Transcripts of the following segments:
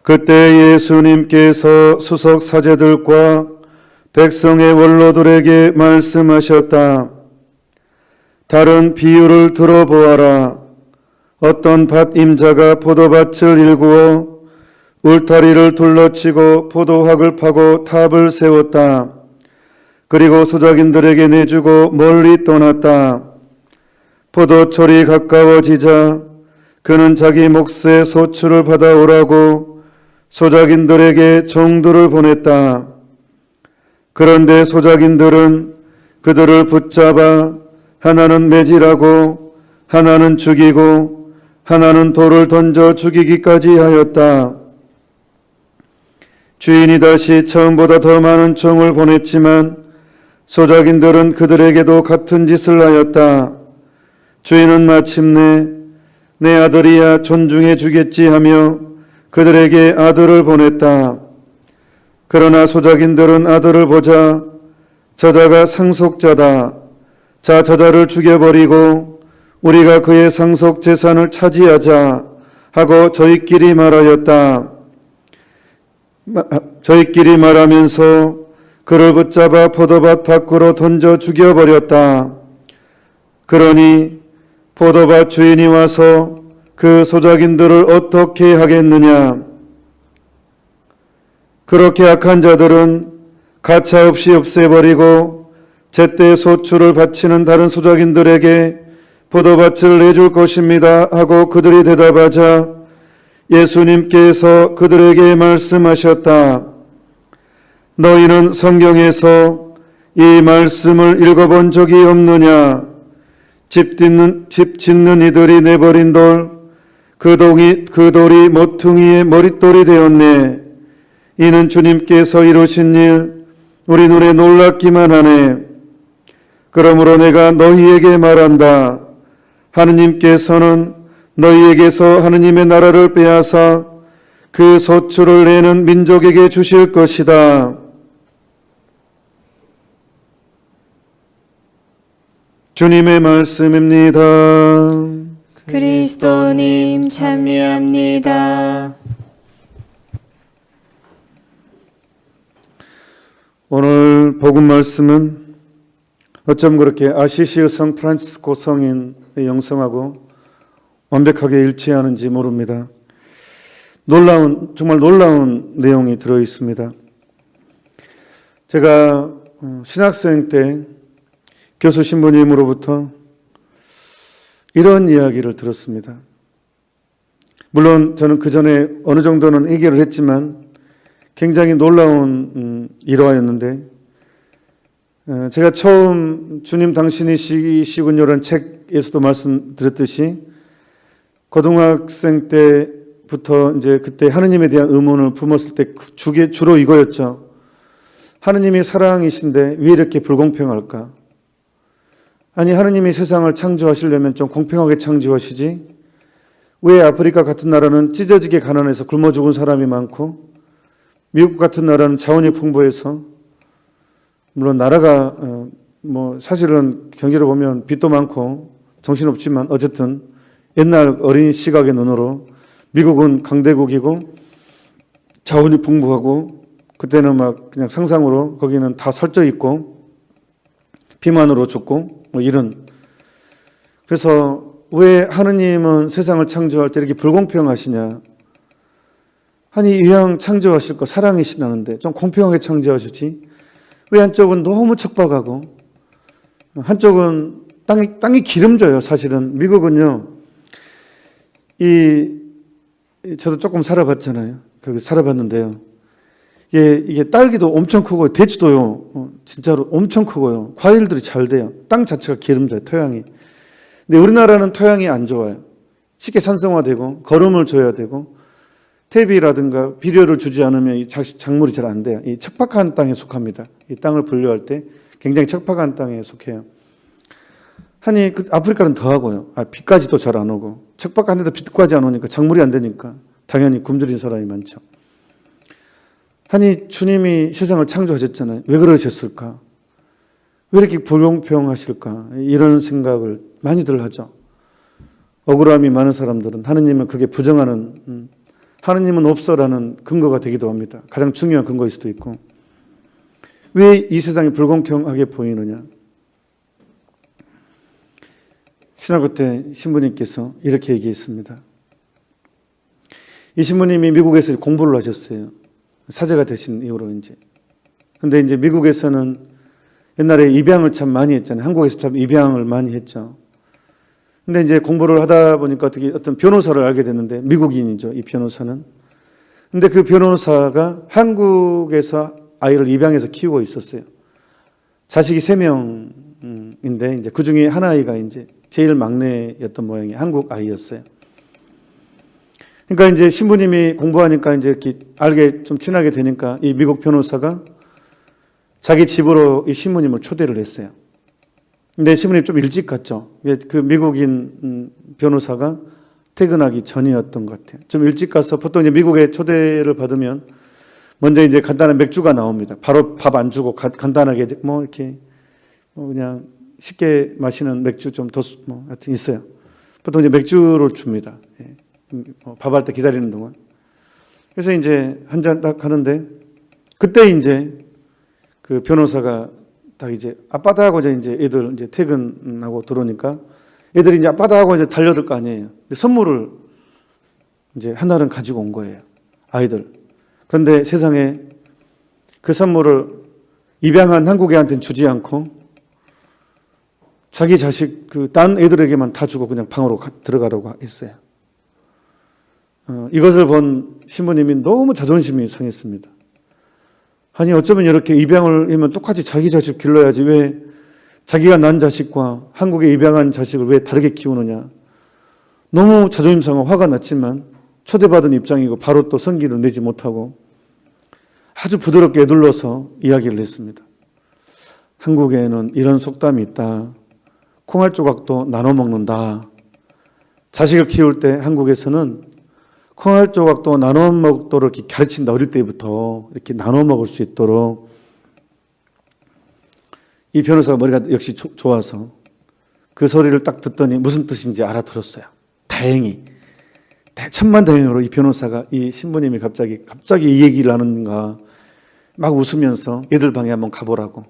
그때 예수님께서 수석 사제들과 백성의 원로들에게 말씀하셨다. 다른 비유를 들어보아라. 어떤 밭 임자가 포도밭을 일구어 울타리를 둘러치고 포도학을 파고 탑을 세웠다. 그리고 소작인들에게 내주고 멀리 떠났다. 포도철이 가까워지자 그는 자기 몫의 소출을 받아오라고 소작인들에게 종들을 보냈다. 그런데 소작인들은 그들을 붙잡아 하나는 매질하고 하나는 죽이고 하나는 돌을 던져 죽이기까지 하였다. 주인이 다시 처음보다 더 많은 종을 보냈지만 소작인들은 그들에게도 같은 짓을 하였다. 주인은 마침내 내 아들이야 존중해 주겠지 하며 그들에게 아들을 보냈다. 그러나 소작인들은 아들을 보자 저자가 상속자다. 자, 저자를 죽여버리고 우리가 그의 상속 재산을 차지하자 하고 저희끼리 말하면서 그를 붙잡아 포도밭 밖으로 던져 죽여버렸다. 그러니 포도밭 주인이 와서 그 소작인들을 어떻게 하겠느냐? 그렇게 악한 자들은 가차없이 없애버리고 제때 소출을 바치는 다른 소작인들에게 포도밭을 내줄 것입니다 하고 그들이 대답하자 예수님께서 그들에게 말씀하셨다. 너희는 성경에서 이 말씀을 읽어본 적이 없느냐? 집 짓는 이들이 내버린 돌, 그 돌이 모퉁이의 머릿돌이 되었네. 이는 주님께서 이루신 일, 우리 눈에 놀랍기만 하네. 그러므로 내가 너희에게 말한다. 하느님께서는 너희에게서 하느님의 나라를 빼앗아 그 소출을 내는 민족에게 주실 것이다. 주님의 말씀입니다. 그리스도님 찬미합니다. 오늘 복음 말씀은 어쩜 그렇게 아시시의 성 프란치스코 성인의 영성하고 완벽하게 일치하는지 모릅니다. 정말 놀라운 내용이 들어 있습니다. 제가 신학생 때 교수 신부님으로부터 이런 이야기를 들었습니다. 물론 저는 그 전에 어느 정도는 해결을 했지만 굉장히 놀라운 일화였는데 제가 처음 주님 당신이 시군요라는 책에서도 말씀드렸듯이 고등학생 때부터 이제 그때 하느님에 대한 의문을 품었을 때 주로 이거였죠. 하느님이 사랑이신데 왜 이렇게 불공평할까? 아니 하느님이 세상을 창조하시려면 좀 공평하게 창조하시지 왜 아프리카 같은 나라는 찢어지게 가난해서 굶어 죽은 사람이 많고 미국 같은 나라는 자원이 풍부해서 물론 나라가 사실은 경제로 보면 빚도 많고 정신없지만 어쨌든 옛날 어린 시각의 눈으로 미국은 강대국이고 자원이 풍부하고 그때는 막 그냥 상상으로 거기는 다 설져 있고 비만으로 죽고 이런. 그래서 왜 하느님은 세상을 창조할 때 이렇게 불공평하시냐? 아니 이왕 창조하실 거 사랑이시라는데 좀 공평하게 창조하시지 왜 한쪽은 너무 척박하고 한쪽은 땅이 기름져요. 사실은 미국은요. 저도 조금 살아봤잖아요. 거기 살아봤는데요. 이게 딸기도 엄청 크고 대추도요. 진짜로 엄청 크고요. 과일들이 잘 돼요. 땅 자체가 기름져요. 토양이. 근데 우리나라는 토양이 안 좋아요. 쉽게 산성화되고 거름을 줘야 되고 퇴비라든가 비료를 주지 않으면 이 작물이 잘 안 돼요. 이 척박한 땅에 속합니다. 이 땅을 분류할 때 굉장히 척박한 땅에 속해요. 아니 아프리카는 더 하고요. 비까지도 잘 안 오고 척박한 데도 비까지 안 오니까 작물이 안 되니까 당연히 굶주린 사람이 많죠. 아니 주님이 세상을 창조하셨잖아요. 왜 그러셨을까? 왜 이렇게 불공평하실까? 이런 생각을 많이들 하죠. 억울함이 많은 사람들은 하느님은 그게 부정하는 하느님은 없어라는 근거가 되기도 합니다. 가장 중요한 근거일 수도 있고. 왜 이 세상이 불공평하게 보이느냐? 신학교 때 신부님께서 이렇게 얘기했습니다. 이 신부님이 미국에서 공부를 하셨어요. 사제가 되신 이후로 이제. 근데 이제 미국에서는 옛날에 입양을 참 많이 했잖아요. 한국에서 참 입양을 많이 했죠. 근데 이제 공부를 하다 보니까 어떻게 어떤 변호사를 알게 됐는데, 미국인이죠, 이 변호사는. 근데 그 변호사가 한국에서 아이를 입양해서 키우고 있었어요. 자식이 3명인데, 이제 그 중에 한 아이가 이제 제일 막내였던 모양이 한국 아이였어요. 그러니까 이제 신부님이 공부하니까 이제 이렇게 알게 좀 친하게 되니까 이 미국 변호사가 자기 집으로 이 신부님을 초대를 했어요. 근데 신부님 좀 일찍 갔죠. 그 미국인 변호사가 퇴근하기 전이었던 것 같아요. 좀 일찍 가서 보통 이제 미국에 초대를 받으면 먼저 이제 간단한 맥주가 나옵니다. 바로 밥 안 주고 간단하게 뭐 이렇게 뭐 그냥 쉽게 마시는 맥주 좀 더 뭐 하여튼 있어요. 보통 이제 맥주를 줍니다. 밥할 때 기다리는 동안. 그래서 이제 한 잔 딱 하는데 그때 이제 그 변호사가 딱 이제 아빠다 하고 이제 애들 이제 퇴근하고 들어오니까 애들이 이제 아빠다 하고 이제 달려들 거 아니에요. 근데 선물을 이제 하나는 가지고 온 거예요. 아이들. 그런데 세상에 그 선물을 입양한 한국 애한테는 주지 않고 자기 자식 그 딴 애들에게만 다 주고 그냥 방으로 들어가라고 했어요. 이것을 본 신부님이 너무 자존심이 상했습니다. 아니 어쩌면 이렇게 입양을 하면 똑같이 자기 자식 길러야지 왜 자기가 낳은 자식과 한국에 입양한 자식을 왜 다르게 키우느냐. 너무 자존심 상하고 화가 났지만 초대받은 입장이고 바로 또 성기를 내지 못하고 아주 부드럽게 에둘러서 이야기를 했습니다. 한국에는 이런 속담이 있다. 콩알 조각도 나눠 먹는다. 자식을 키울 때 한국에서는 콩알 조각도 나눠 먹도록 이렇게 가르친다. 어릴 때부터 이렇게 나눠 먹을 수 있도록. 이 변호사가 머리가 역시 좋아서 그 소리를 딱 듣더니 무슨 뜻인지 알아들었어요. 다행히. 천만다행으로 이 변호사가 이 신부님이 갑자기 이 얘기를 하는가 막 웃으면서 얘들 방에 한번 가보라고.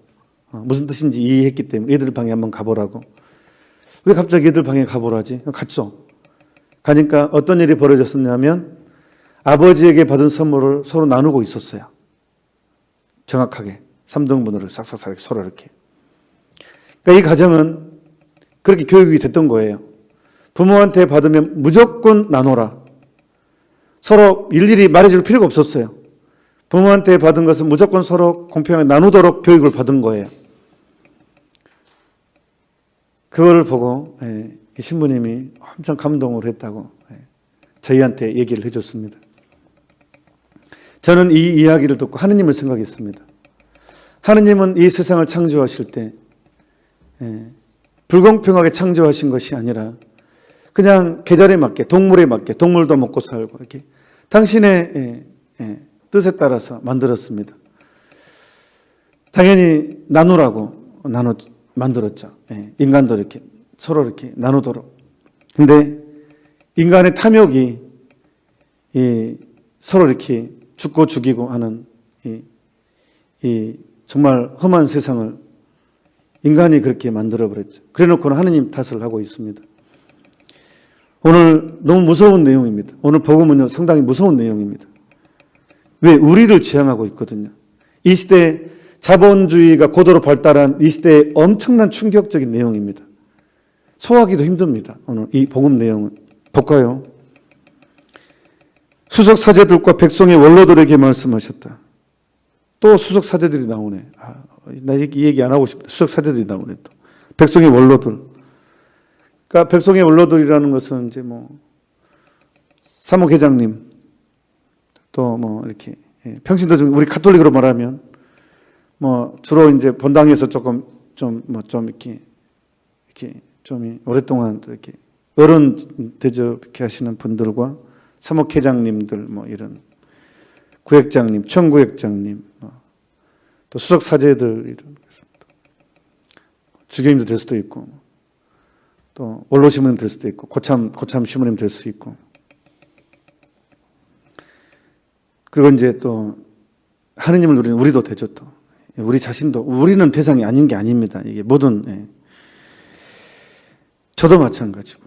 무슨 뜻인지 이해했기 때문에 얘들 방에 한번 가보라고. 왜 갑자기 얘들 방에 가보라지? 갔죠. 가니까 어떤 일이 벌어졌었냐면 아버지에게 받은 선물을 서로 나누고 있었어요. 정확하게 3등분으로 싹싹싹 서로 이렇게. 그러니까 이 가정은 그렇게 교육이 됐던 거예요. 부모한테 받으면 무조건 나눠라. 서로 일일이 말해줄 필요가 없었어요. 부모한테 받은 것은 무조건 서로 공평하게 나누도록 교육을 받은 거예요. 그걸 보고 이 신부님이 엄청 감동을 했다고 저희한테 얘기를 해줬습니다. 저는 이 이야기를 듣고 하느님을 생각했습니다. 하느님은 이 세상을 창조하실 때 불공평하게 창조하신 것이 아니라 그냥 계절에 맞게 동물에 맞게 동물도 먹고 살고 이렇게 당신의 뜻에 따라서 만들었습니다. 당연히 나누라고 만들었죠. 인간도 이렇게 서로 이렇게 나누도록. 근데 인간의 탐욕이 서로 이렇게 죽고 죽이고 하는 이 정말 험한 세상을 인간이 그렇게 만들어버렸죠. 그래 놓고는 하느님 탓을 하고 있습니다. 오늘 너무 무서운 내용입니다. 오늘 복음은요 상당히 무서운 내용입니다. 왜? 우리를 지향하고 있거든요. 이 시대에 자본주의가 고도로 발달한 이 시대에 엄청난 충격적인 내용입니다. 소화하기도 힘듭니다. 오늘 이 복음 내용은. 볼까요? 수석 사제들과 백성의 원로들에게 말씀하셨다. 또 수석 사제들이 나오네. 나 이 얘기 안 하고 싶다. 수석 사제들이 나오네 또. 백성의 원로들. 그러니까 백성의 원로들이라는 것은 이제 뭐 사무회장님 또 뭐 이렇게 평신도 중 우리 가톨릭으로 말하면 뭐 주로 이제 본당에서 조금 좀 이렇게 좀 오랫동안 이렇게 어른 대접 이렇게 하시는 분들과 사목회장님들 뭐 이런 구역장님, 청구역장님, 또 수석 사제들 이런 주교님도 될 수도 있고 또 원로 신부님 될 수도 있고 고참 신부님 될 수 있고 그리고 이제 또 하느님을 누리는 우리도 되죠. 또 우리 자신도 우리는 대상이 아닌 게 아닙니다. 이게 모든 저도 마찬가지고.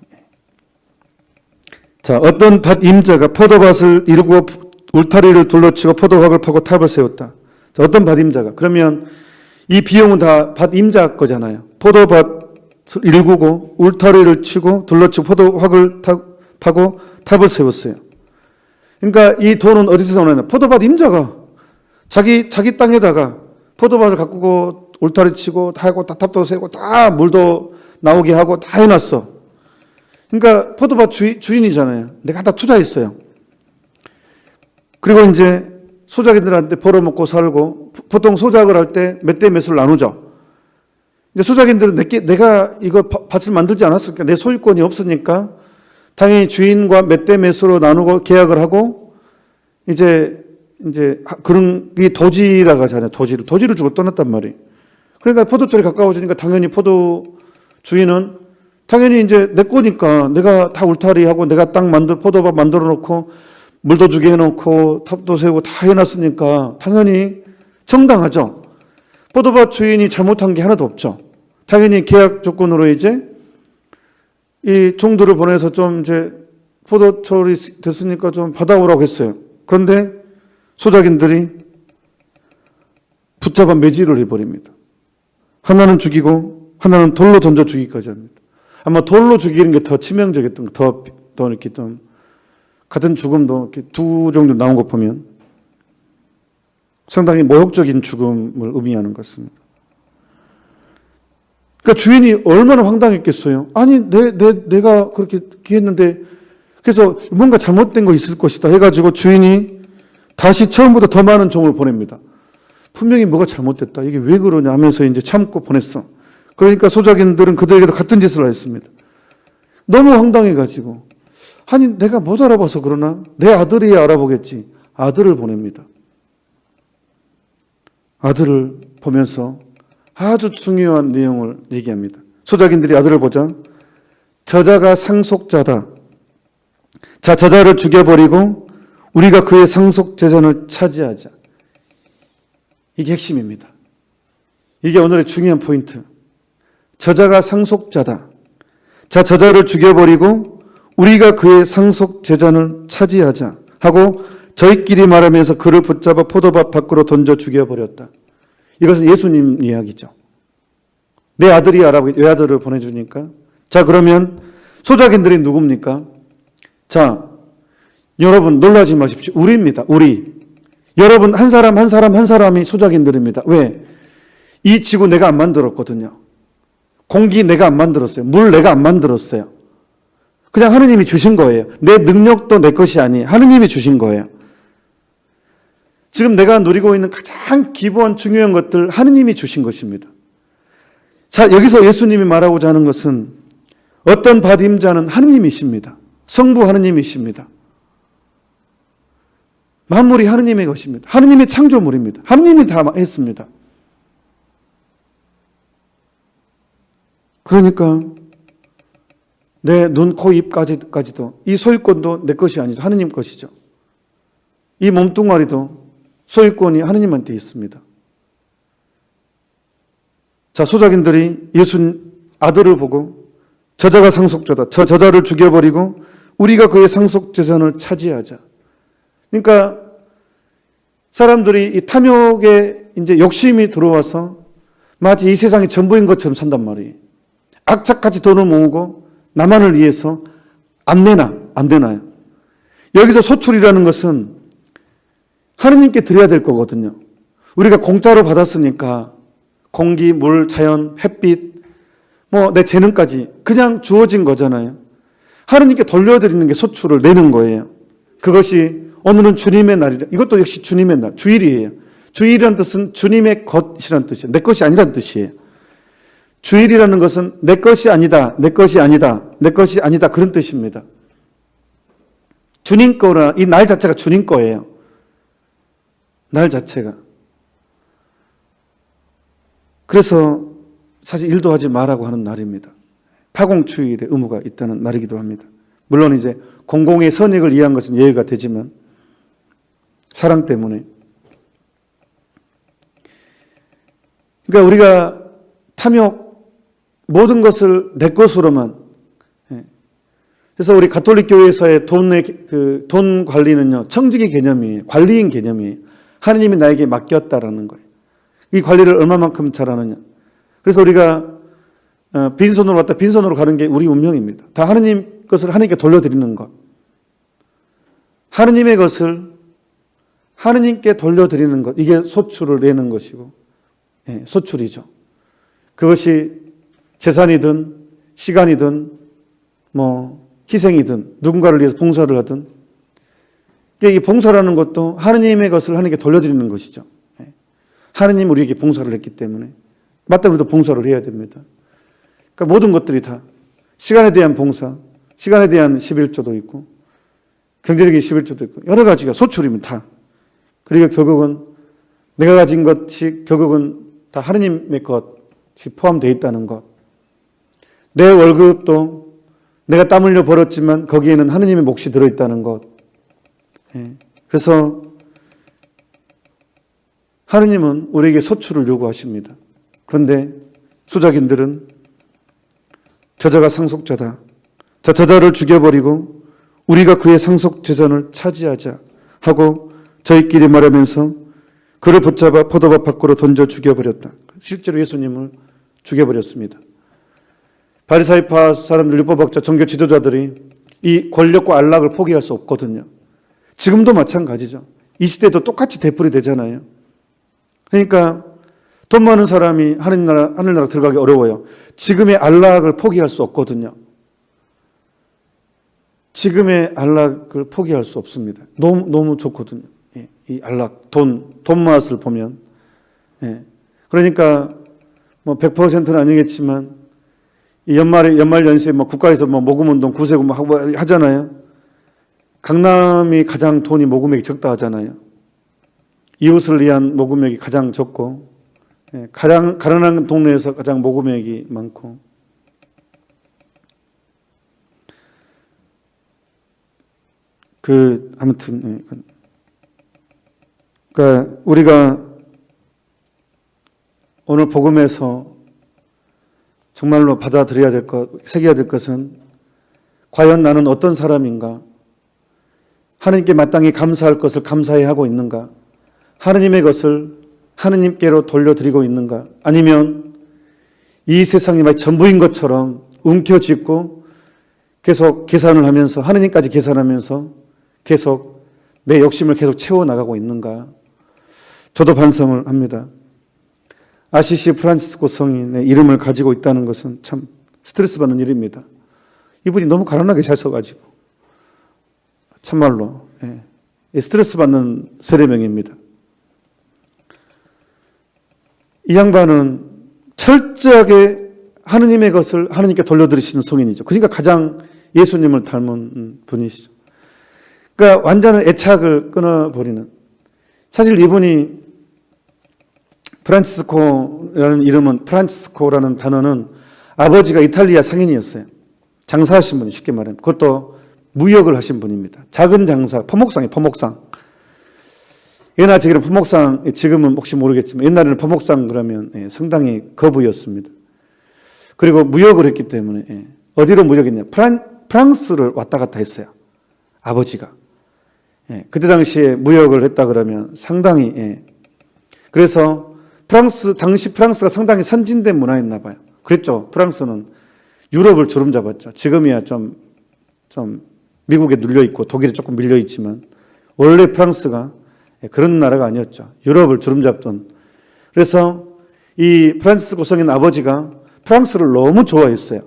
자, 어떤 밭 임자가 포도밭을 이루고 울타리를 둘러치고 포도확을 파고 탑을 세웠다. 자, 어떤 밭 임자가 그러면 이 비용은 다 밭 임자 거잖아요. 포도밭을 일구고 울타리를 치고 둘러치고 포도확을 파고 탑을 세웠어요. 그러니까 이 돈은 어디서 나오냐? 포도밭 임자가 자기 땅에다가 포도밭을 가꾸고 울타리 치고 다 하고 다 탑도 세우고 다 물도 나오게 하고 다 해놨어. 그러니까 포도밭 주인이잖아요. 내가 다 투자했어요. 그리고 이제 소작인들한테 벌어먹고 살고 보통 소작을 할 때 몇 대 몇을 나누죠. 이제 소작인들은 내가 이거 밭을 만들지 않았으니까 내 소유권이 없으니까 당연히 주인과 몇 대 몇으로 나누고 계약을 하고 이제 그런 게 도지라고 하잖아요. 도지를 주고 떠났단 말이에요. 그러니까 포도철이 가까워지니까 당연히 포도 주인은 당연히 이제 내 거니까 내가 다 울타리하고 내가 포도밭 만들어 놓고 물도 주게 해놓고 탑도 세우고 다 해놨으니까 당연히 정당하죠. 포도밭 주인이 잘못한 게 하나도 없죠. 당연히 계약 조건으로 이제 이 종들을 보내서 좀 이제 포도철이 됐으니까 좀 받아오라고 했어요. 그런데 소작인들이 붙잡아 매질을 해버립니다. 하나는 죽이고 하나는 돌로 던져 죽이기까지 합니다. 아마 돌로 죽이는 게 더 치명적이었던 거, 더 이렇게 좀 같은 죽음도 이렇게 두 종류 나온 거 보면 상당히 모욕적인 죽음을 의미하는 것 같습니다. 그러니까 주인이 얼마나 황당했겠어요. 아니 내가 그렇게 했는데 그래서 뭔가 잘못된 거 있을 것이다 해가지고 주인이 다시 처음보다 더 많은 종을 보냅니다. 분명히 뭐가 잘못됐다. 이게 왜 그러냐 하면서 이제 참고 보냈어. 그러니까 소작인들은 그들에게도 같은 짓을 했습니다. 너무 황당해가지고 아니 내가 못 알아봐서 그러나 내 아들이 알아보겠지. 아들을 보냅니다. 아들을 보면서 아주 중요한 내용을 얘기합니다. 소작인들이 아들을 보자 저자가 상속자다. 자, 저자를 죽여버리고 우리가 그의 상속 재산을 차지하자. 이게 핵심입니다. 이게 오늘의 중요한 포인트. 저자가 상속자다. 자, 저자를 죽여버리고 우리가 그의 상속 재산을 차지하자 하고 저희끼리 말하면서 그를 붙잡아 포도밭 밖으로 던져 죽여버렸다. 이것은 예수님 이야기죠. 내 아들이 알아보겠지. 외아들을 보내주니까. 자, 그러면 소작인들이 누굽니까? 자, 여러분 놀라지 마십시오. 우리입니다. 우리. 여러분 한 사람이 소작인들입니다. 왜? 이 지구 내가 안 만들었거든요. 공기 내가 안 만들었어요. 물 내가 안 만들었어요. 그냥 하느님이 주신 거예요. 내 능력도 내 것이 아니에요. 하느님이 주신 거예요. 지금 내가 누리고 있는 가장 기본 중요한 것들 하느님이 주신 것입니다. 자, 여기서 예수님이 말하고자 하는 것은 어떤 밭임자는 하느님이십니다. 성부 하느님이십니다. 만물이 하느님의 것입니다. 하느님의 창조물입니다. 하느님이 다 했습니다. 그러니까 내 눈, 코, 입까지도 이 소유권도 내 것이 아니죠. 하느님 것이죠. 이 몸뚱아리도 소유권이 하느님한테 있습니다. 자, 소작인들이 예수 아들을 보고 저자가 상속자다. 저 저자를 죽여버리고 우리가 그의 상속 재산을 차지하자. 그러니까 사람들이 이 탐욕에 이제 욕심이 들어와서 마치 이 세상이 전부인 것처럼 산단 말이에요. 악착같이 돈을 모으고 나만을 위해서 안 되나요? 여기서 소출이라는 것은 하느님께 드려야 될 거거든요. 우리가 공짜로 받았으니까 공기, 물, 자연, 햇빛, 내 재능까지 그냥 주어진 거잖아요. 하느님께 돌려드리는 게 소출을 내는 거예요. 그것이 오늘은 주님의 날이라. 이것도 역시 주님의 날, 주일이에요. 주일이라는 뜻은 주님의 것이라는 뜻이에요. 내 것이 아니라는 뜻이에요. 주일이라는 것은 내 것이 아니다, 내 것이 아니다, 내 것이 아니다 그런 뜻입니다. 주님 거라 이 날 자체가 주님 거예요. 날 자체가. 그래서 사실 일도 하지 말라고 하는 날입니다. 파공추일의 의무가 있다는 날이기도 합니다. 물론 이제 공공의 선익을 위한 것은 예외가 되지만 사랑 때문에. 그러니까 우리가 탐욕, 모든 것을 내 것으로만. 그래서 우리 가톨릭 교회에서의 돈 관리는요, 청지기 개념이에요. 관리인 개념이에요. 하느님이 나에게 맡겼다라는 거예요. 이 관리를 얼마만큼 잘하느냐. 그래서 우리가 빈손으로 왔다 빈손으로 가는 게 우리 운명입니다. 다 하느님 것을 하느님께 돌려드리는 것. 하느님의 것을 하느님께 돌려드리는 것. 이게 소출을 내는 것이고, 소출이죠. 그것이 재산이든 시간이든 희생이든 누군가를 위해서 봉사를 하든, 이 봉사라는 것도 하느님의 것을 하느님께 돌려드리는 것이죠. 하느님 우리에게 봉사를 했기 때문에 마땅히 우리도 봉사를 해야 됩니다. 그러니까 모든 것들이 다 시간에 대한 봉사, 시간에 대한 11조도 있고 경제적인 11조도 있고 여러 가지가 소출이면 다. 그리고 결국은 내가 가진 것이 결국은 다 하느님의 것이 포함되어 있다는 것. 내 월급도 내가 땀 흘려 벌었지만 거기에는 하느님의 몫이 들어있다는 것. 그래서 하느님은 우리에게 소출을 요구하십니다. 그런데 수작인들은 저자가 상속자다. 자, 저자를 죽여버리고 우리가 그의 상속 재산을 차지하자 하고 저희끼리 말하면서 그를 붙잡아 포도밭 밖으로 던져 죽여버렸다. 실제로 예수님을 죽여버렸습니다. 바리사이파 사람들, 율법학자, 종교 지도자들이 이 권력과 안락을 포기할 수 없거든요. 지금도 마찬가지죠. 이 시대도 똑같이 되풀이 되잖아요. 그러니까 돈 많은 사람이 하늘나라 들어가기 어려워요. 지금의 안락을 포기할 수 없거든요. 지금의 안락을 포기할 수 없습니다. 너무 좋거든요. 이 안락, 돈 맛을 보면. 그러니까 100%는 아니겠지만 이 연말 연시에 국가에서 모금운동, 구세금 하잖아요. 강남이 가장 돈이 모금액이 적다 하잖아요. 이웃을 위한 모금액이 가장 적고, 가장 가난한 동네에서 가장 모금액이 많고. 아무튼, 그러니까 우리가 오늘 복음에서 정말로 받아들여야 될 것, 새겨야 될 것은 과연 나는 어떤 사람인가? 하느님께 마땅히 감사할 것을 감사해 하고 있는가? 하느님의 것을 하느님께로 돌려드리고 있는가? 아니면 이 세상이 마치 전부인 것처럼 움켜쥐고 계속 계산을 하면서 하느님까지 계산하면서 계속 내 욕심을 계속 채워나가고 있는가? 저도 반성을 합니다. 아시시 프란치스코 성인의 이름을 가지고 있다는 것은 참 스트레스 받는 일입니다. 이분이 너무 가난하게 잘 써가지고 참말로 스트레스 받는 세례명입니다. 이 양반은 철저하게 하느님의 것을 하느님께 돌려드리시는 성인이죠. 그러니까 가장 예수님을 닮은 분이시죠. 그러니까 완전한 애착을 끊어버리는. 사실 이분이 프란치스코라는 이름은, 프란치스코라는 단어는 아버지가 이탈리아 상인이었어요. 장사하신 분이, 쉽게 말하면. 그것도 무역을 하신 분입니다. 작은 장사, 포목상이에요, 포목상. 옛날 제기는 포목상, 지금은 혹시 모르겠지만 옛날에는 포목상 그러면 상당히 거부였습니다. 그리고 무역을 했기 때문에 어디로 무역했냐? 프랑스를 왔다 갔다 했어요. 아버지가. 그때 당시에 무역을 했다 그러면 상당히 그래서 당시 프랑스가 상당히 선진된 문화였나 봐요. 그랬죠. 프랑스는 유럽을 주름 잡았죠. 지금이야 좀 미국에 눌려 있고 독일에 조금 밀려 있지만 원래 프랑스가 그런 나라가 아니었죠. 유럽을 주름 잡던. 그래서 이 프란치스코 성인 아버지가 프랑스를 너무 좋아했어요.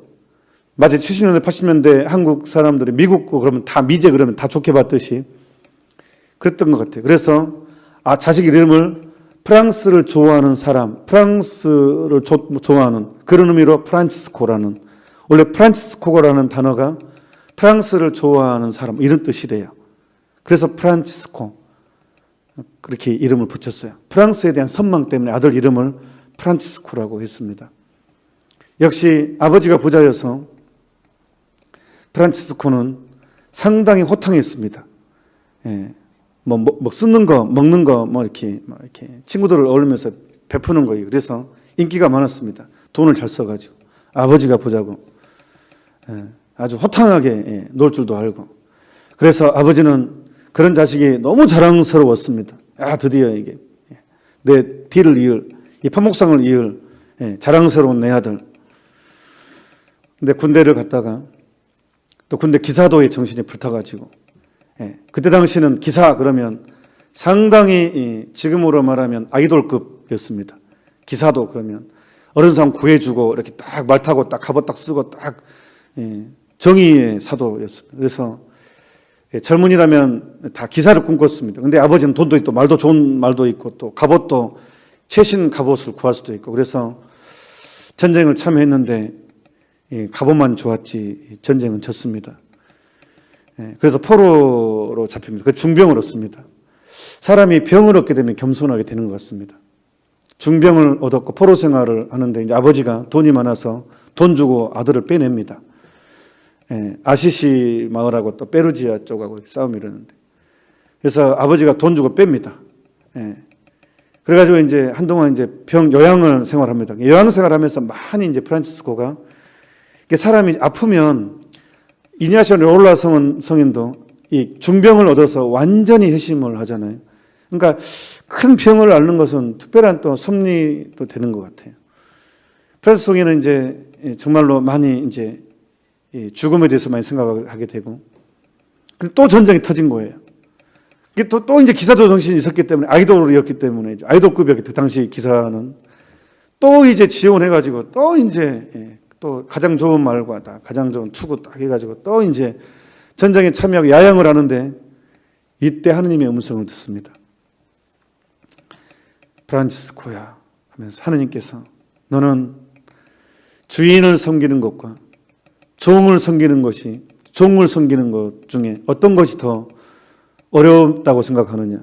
마치 70년대, 80년대 한국 사람들이 미국 거 그러면 다 미제 그러면 다 좋게 봤듯이 그랬던 것 같아요. 그래서 자식 이름을 프랑스를 좋아하는 사람, 프랑스를 좋아하는 그런 의미로 프란치스코라는, 원래 프란치스코라는 단어가 프랑스를 좋아하는 사람 이런 뜻이래요. 그래서 프란치스코 그렇게 이름을 붙였어요. 프랑스에 대한 선망 때문에 아들 이름을 프란치스코라고 했습니다. 역시 아버지가 부자여서 프란치스코는 상당히 호탕했습니다. 뭐 쓰는 거, 먹는 거, 이렇게 친구들을 어울리면서 베푸는 거예요. 그래서 인기가 많았습니다. 돈을 잘 써가지고. 아버지가 부자고. 아주 호탕하게 놀 줄도 알고. 그래서 아버지는 그런 자식이 너무 자랑스러웠습니다. 드디어 이게 내 뒤를 이을, 이 판목상을 이을 자랑스러운 내 아들. 근데 군대를 갔다가 또 군대 기사도의 정신이 불타가지고, 그때 당시는 기사 그러면 상당히 지금으로 말하면 아이돌급이었습니다. 기사도 그러면 어른상 구해주고 이렇게 딱 말 타고 딱 갑옷 딱 쓰고 딱 정의의 사도였습니다. 그래서 젊은이라면 다 기사를 꿈꿨습니다. 근데 아버지는 돈도 있고 말도 좋은 말도 있고 또 갑옷도 최신 갑옷을 구할 수도 있고, 그래서 전쟁을 참여했는데 갑옷만 좋았지 전쟁은 졌습니다. 그래서 포로로 잡힙니다. 그 중병을 얻습니다. 사람이 병을 얻게 되면 겸손하게 되는 것 같습니다. 중병을 얻었고 포로 생활을 하는데 이제 아버지가 돈이 많아서 돈 주고 아들을 빼냅니다. 아시시 마을하고 또 페루지아 쪽하고 싸움이 일어났는데, 그래서 아버지가 돈 주고 뺍니다. 그래가지고 이제 한동안 이제 요양을 생활합니다. 요양 생활하면서 많이 이제 프란치스코가 사람이 아프면 이냐시오 로라 성인도 이 중병을 얻어서 완전히 회심을 하잖아요. 그러니까 큰 병을 앓는 것은 특별한 또 섭리도 되는 것 같아요. 프란치스 성인은 이제 정말로 많이 이제 죽음에 대해서 많이 생각하게 되고, 또 전쟁이 터진 거예요. 이게 또 이제 기사도 정신이 있었기 때문에, 아이돌이었기 때문에, 아이돌급이었기 때문에, 당시 기사는 또 이제 지원해가지고, 또 이제, 또 가장 좋은 말과 다 가장 좋은 투구 딱 해가지고, 또 이제 전쟁에 참여하고 야영을 하는데, 이때 하느님의 음성을 듣습니다. 프란치스코야 하면서 하느님께서 너는 주인을 섬기는 것과 종을 섬기는 것이, 종을 섬기는 것 중에 어떤 것이 더 어렵다고 생각하느냐?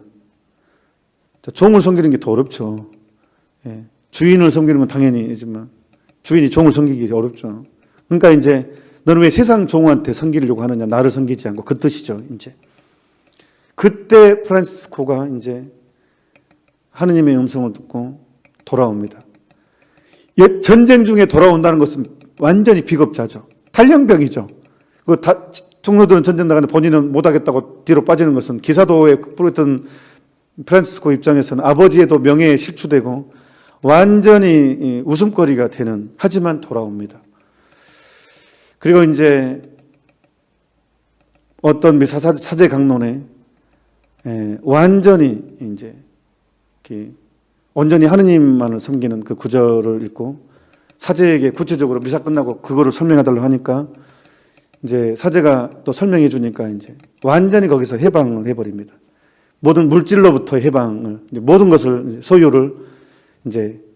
종을 섬기는 게 더 어렵죠. 주인을 섬기는 건 당연히지만 주인이 종을 섬기기 어렵죠. 그러니까 이제 너는 왜 세상 종한테 섬기려고 하느냐? 나를 섬기지 않고, 그 뜻이죠. 이제 그때 프란치스코가 이제 하느님의 음성을 듣고 돌아옵니다. 전쟁 중에 돌아온다는 것은 완전히 비겁자죠. 탈영병이죠. 총로들은 전쟁 나가는데 본인은 못하겠다고 뒤로 빠지는 것은 기사도에 뿌렸던 프란치스코 입장에서는 아버지의도 명예에 실추되고 완전히 웃음거리가 되는, 하지만 돌아옵니다. 그리고 이제 어떤 사제 강론에 완전히 이제 온전히 하느님만을 섬기는 그 구절을 읽고 사제에게 구체적으로 미사 끝나고 그거를 설명해달라고 하니까 이제 사제가 또 설명해 주니까 이제 완전히 거기서 해방을 해버립니다. 모든 물질로부터 해방을, 모든 것을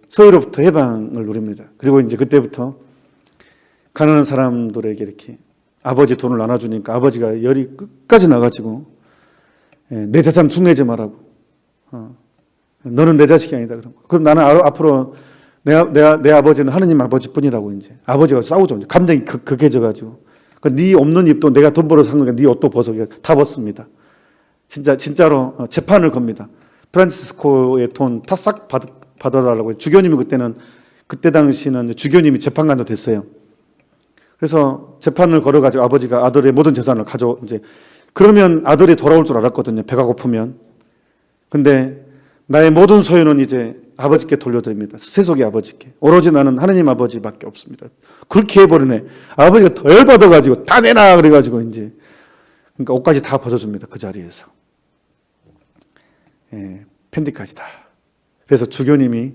소유로부터 해방을 누립니다. 그리고 이제 그때부터 가난한 사람들에게 이렇게 아버지 돈을 나눠주니까 아버지가 열이 끝까지 나가지고 내 재산 축내지 말라고. 너는 내 자식이 아니다. 그럼 나는 앞으로 내 아버지는 하느님 아버지뿐이라고 이제 아버지가 싸우죠. 감정이 극해져가지고. 네 없는 입도 내가 돈 벌어서 한 거니까 네 옷도 벗어. 다 벗습니다. 진짜로 재판을 겁니다. 프란치스코의 돈 다 싹 받아달라고. 주교님이 그때 당시는 주교님이 재판관도 됐어요. 그래서 재판을 걸어가지고 아버지가 아들의 모든 재산을 이제 그러면 아들이 돌아올 줄 알았거든요. 배가 고프면. 근데 나의 모든 소유는 이제 아버지께 돌려드립니다. 세속의 아버지께. 오로지 나는 하느님 아버지밖에 없습니다. 그렇게 해버리네. 아버지가 더 열받아가지고 다 내놔 그래가지고 이제 그러니까 옷까지 다 벗어줍니다. 그 자리에서. 팬티까지 다. 그래서 주교님이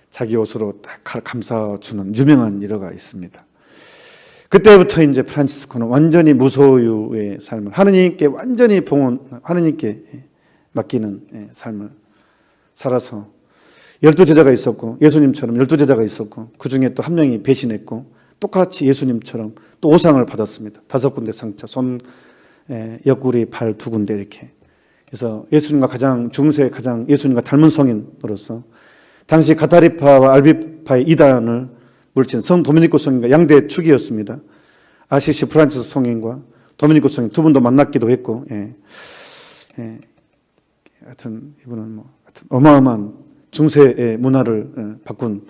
자기 옷으로 딱 감싸주는 유명한 일화가 있습니다. 그때부터 이제 프란치스코는 완전히 무소유의 삶을, 하느님께 완전히 하느님께 맡기는 삶을 살아서 12제자가 있었고, 예수님처럼 12제자가 있었고, 그 중에 또 한 명이 배신했고, 똑같이 예수님처럼 또 오상을 받았습니다. 5군데 상처, 손, 옆구리, 발 2군데 이렇게. 그래서 예수님과 가장 예수님과 닮은 성인으로서 당시 가타리파와 알비파의 이단을 물친 성 도미니코 성인과 양대 축이었습니다. 아시시 프란치스 성인과 도미니코 성인 두 분도 만났기도 했고, 하여튼 이분은 뭐 하여튼 어마어마한 중세의 문화를 바꾼,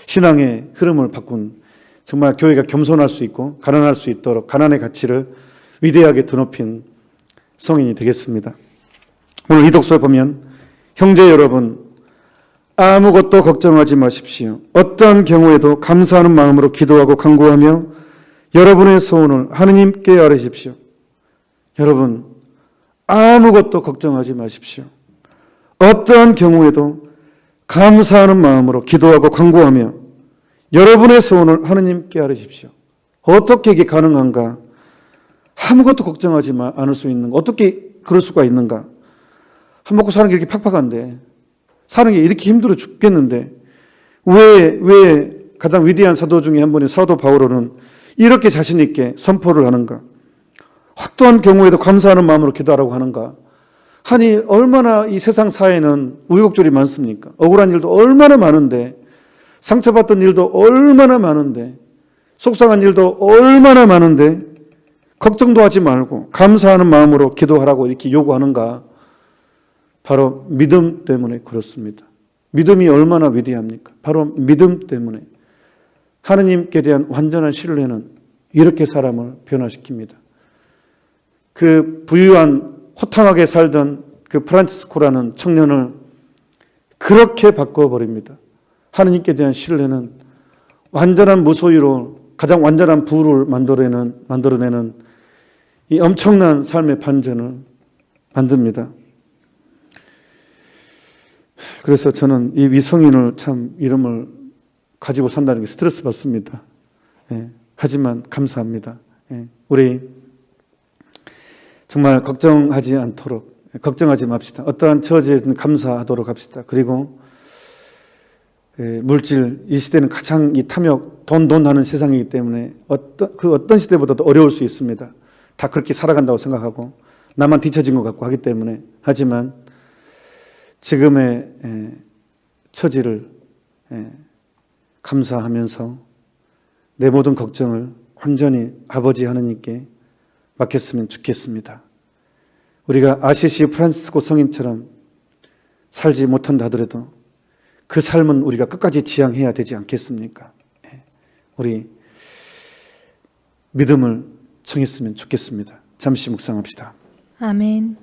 신앙의 흐름을 바꾼, 정말 교회가 겸손할 수 있고 가난할 수 있도록 가난의 가치를 위대하게 드높인 성인이 되겠습니다. 오늘 이 독서에 보면 형제 여러분 아무것도 걱정하지 마십시오. 어떠한 경우에도 감사하는 마음으로 기도하고 간구하며 여러분의 소원을 하느님께 아뢰십시오. 여러분 아무것도 걱정하지 마십시오. 어떠한 경우에도 감사하는 마음으로 기도하고 간구하며 여러분의 소원을 하느님께 아뢰십시오. 어떻게 이게 가능한가? 아무것도 걱정하지 않을 수 있는가? 어떻게 그럴 수가 있는가? 밥 먹고 사는 게 이렇게 팍팍한데, 사는 게 이렇게 힘들어 죽겠는데, 왜 가장 위대한 사도 중에 한 분인 사도 바울은 이렇게 자신 있게 선포를 하는가? 어떠한 경우에도 감사하는 마음으로 기도하라고 하는가? 아니 얼마나 이 세상 사회는 우여곡절이 많습니까? 억울한 일도 얼마나 많은데, 상처받던 일도 얼마나 많은데, 속상한 일도 얼마나 많은데 걱정도 하지 말고 감사하는 마음으로 기도하라고 이렇게 요구하는가? 바로 믿음 때문에 그렇습니다. 믿음이 얼마나 위대합니까? 바로 믿음 때문에. 하느님께 대한 완전한 신뢰는 이렇게 사람을 변화시킵니다. 그 부유한 호탕하게 살던 그 프란치스코라는 청년을 그렇게 바꿔버립니다. 하느님께 대한 신뢰는 완전한 무소유로 가장 완전한 부를 만들어내는 이 엄청난 삶의 반전을 만듭니다. 그래서 저는 이 위성인을 참 이름을 가지고 산다는 게 스트레스 받습니다. 예, 하지만 감사합니다. 예, 우리 정말 걱정하지 않도록, 걱정하지 맙시다. 어떠한 처지에든 감사하도록 합시다. 그리고 물질, 이 시대는 가장 이 탐욕, 돈 하는 세상이기 때문에 어떤 시대보다도 어려울 수 있습니다. 다 그렇게 살아간다고 생각하고 나만 뒤처진 것 같고 하기 때문에. 하지만 지금의 처지를 감사하면서 내 모든 걱정을 완전히 아버지 하느님께 맡겼으면 좋겠습니다. 우리가 아시시 프란시스코 성인처럼 살지 못한다 하더라도 그 삶은 우리가 끝까지 지향해야 되지 않겠습니까? 우리 믿음을 청했으면 좋겠습니다. 잠시 묵상합시다. 아멘.